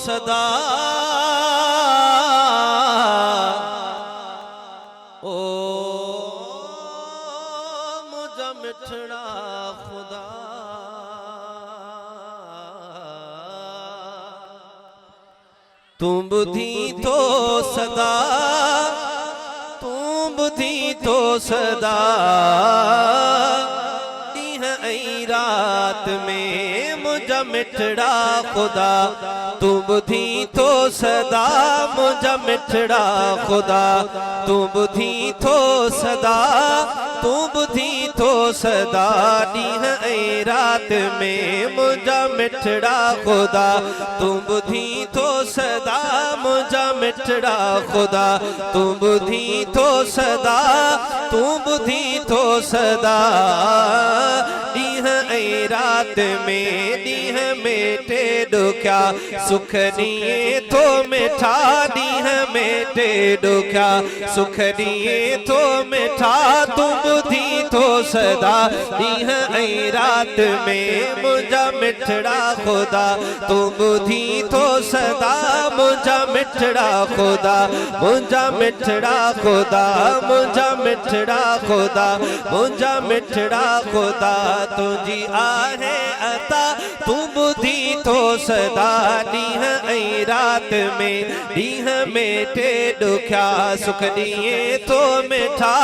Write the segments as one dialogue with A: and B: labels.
A: सदा ओ मुझा मिठड़ा खुदा तू बुधी तो सदा तू बुधी तो सदा रात में मुझा मिठड़ा खुदा तू बुधी तो सदा मुझा मिठड़ा खुदा तू बुधी तो सदा तू बुधी तो सदा ॾींह ऐं रात में मुझा मिठड़ा खुदा तू बुधी तो सदा मुझा मिठड़ा खुदा तू बुधी तो सदा तू बुधी तो सदा ॾींह ऐं रात में ॾींह में टे ॾुखिया सुख ॾींहं थो मिठा ॾींह में टे ॾुखिया सुख ॾींहं थो मिठा तू बुधी तो सदा ॾींह ऐं रात में मुझा मिठड़ा खुदा तू बुधी तो सदा मुझा मिठड़ा खुदा मुझा मिठड़ा खुदा मुझा मिठड़ा खुदा मुझा मिठड़ा खुदा तुझी आहे अता तू बुधी तो सदा ॾींह ऐं रात में टे ॾुखिया सुख ॾींहं थो मिठा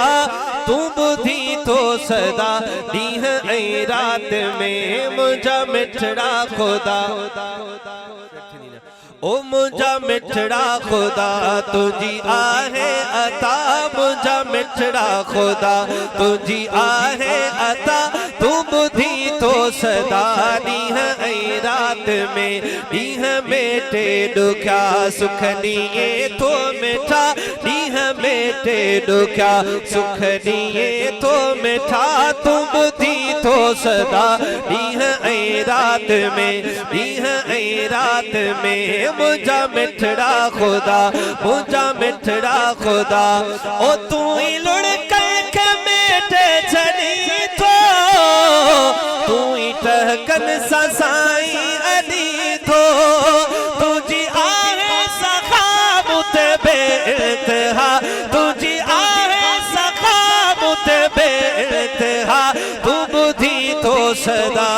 A: तू बुधी तो सदा ॾींह ऐं रात में मुझा मिठड़ा खुदा ओ मुझा मिठड़ा खुदा तुझी आहे अता मुझा मिठड़ा खुदा तुझी आहे अता तू बुधी तो सदा ॾींह ऐं रात में टे ॾुखिया सुख ॾींहं थो मिठा ॾींह में टे ॾुखिया सुख ॾींहं थो मिठा तू बुधी तो सदा ॾींह ऐं रात में मुझा मिठड़ा खुदा मुझा मिठड़ा खुदा ओ तू ही लुढ़क मेटे छड़ी थो तू ही टहकन सा साईं अली थो तुझी आहे सखाबत बेइंतहा तुझी आहे सखाबत बेइंतहा तू बुधी तो सदा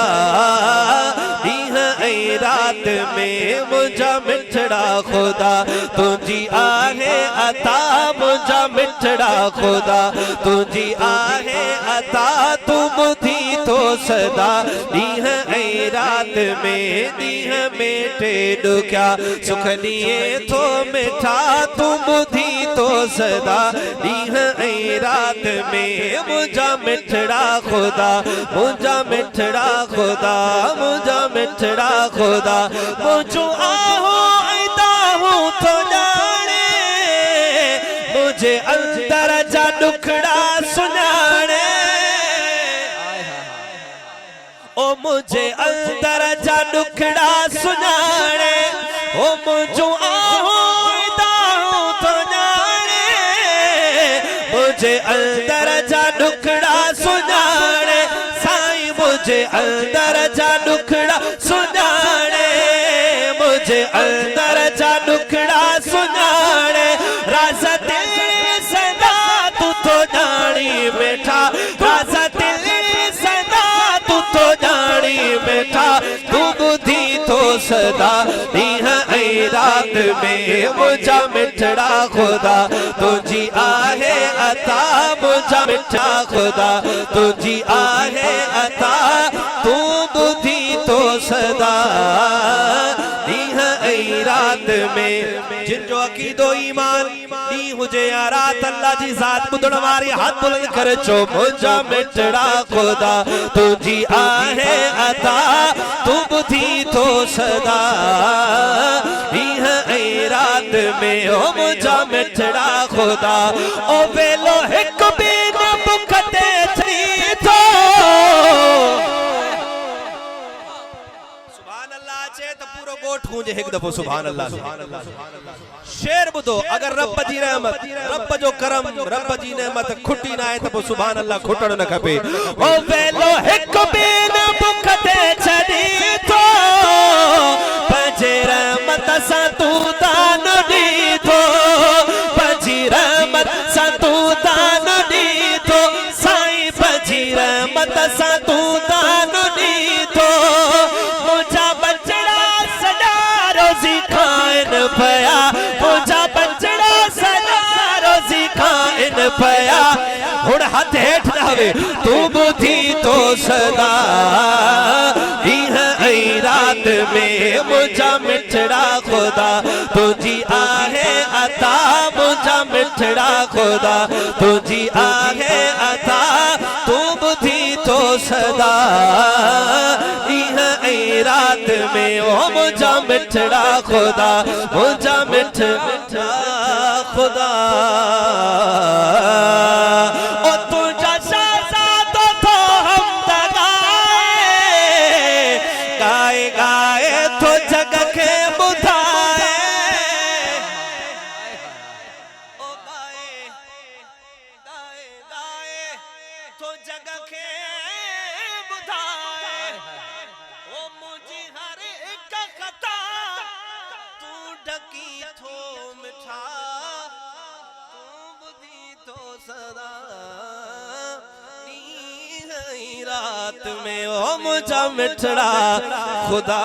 A: ॾींह ऐं रात में मुझा मिठड़ा खुदा तुझी आहे अता मुझा मिठड़ा खुदा तुझी आहे अता तू बुधी तो सदा ॾींह ऐं रात में टे ॾुखिया सुख ॾींहं थो मिठा तू बुधी तो सदा ॾींह ऐं रात में मुझा मिठड़ा खुदा मुझा मिठड़ा खुदा मुझा मिठड़ा खुदा मुझो आहूं ऐं ताहूं थो ॼाणे मुझे अंदर जा ॾुखड़ा सुञाणे ओ मुझे अंदर जा ॾुखड़ा सुञाणे ओ मुझो आहूं ऐं ताहूं थो ॼाणे मुझे अंदर जा ॾुखड़ा सुञाणे साईं मुझे अंदर जा ॾुखड़ा सुञाणे मुझे अंदर जा ॾुखड़ा सुञाणे राज़ दिल सदा तू तो ॼाणी वेठा राज़ दिल सदा तू तो ॼाणी वेठा तू बुधी तो सदा ॾींह ऐं रात में मुझा मिठड़ा खुदा तुझी आहे अता मुझा मिठड़ा खुदा तुझी आहे अता तू बुधी तो सदा ॾींह ऐं रात में जिनजो अक़ीदो ईमान ॾींहुं हुजे या रात अल्लाह जी ज़ात ॿुधण वारी हथ बुलंद करे चो मुझा मिठड़ा खुदा तुझी आहे अता तू बुधी तो सदा ॾींह ऐं रात में ओ मुझा मिठड़ा खुदा ओ वेलो हिक बि न बुख ते छड़ी थो गोठ गूंजे एक दफो सुभान अल्लाह शेर बुधो अगर रब जी रहमत रब जो करम रब जी नेमत खुटी ना है तो सुभान अल्लाह खुटड़ न खपे ओ वेलो एक बेन बुख ते छड़ी तो पंजे रहमत सा पया हुण हाथ हेठ ना हवे तू बुधी तो सदा इह ऐ रात में मुझा मिठड़ा खुदा तुझी आहे अता मुझा मिठड़ा खुदा तुझी आहे अता तू बुधी तो सदा इह ऐ रात में ओ मुझा मिठड़ा खुदा मुझा मिठड़ा खुदा ओ तुझा शहजाद तो हम दगाए गाए गाए तो जग के बुधाए ओ गाए गाए गाए तो जग के बुधाए ओ मुझी हर एक कथा तू ढकी थो मिठा तो सदा नी रात में ओ मुझा मिठड़ा खुदा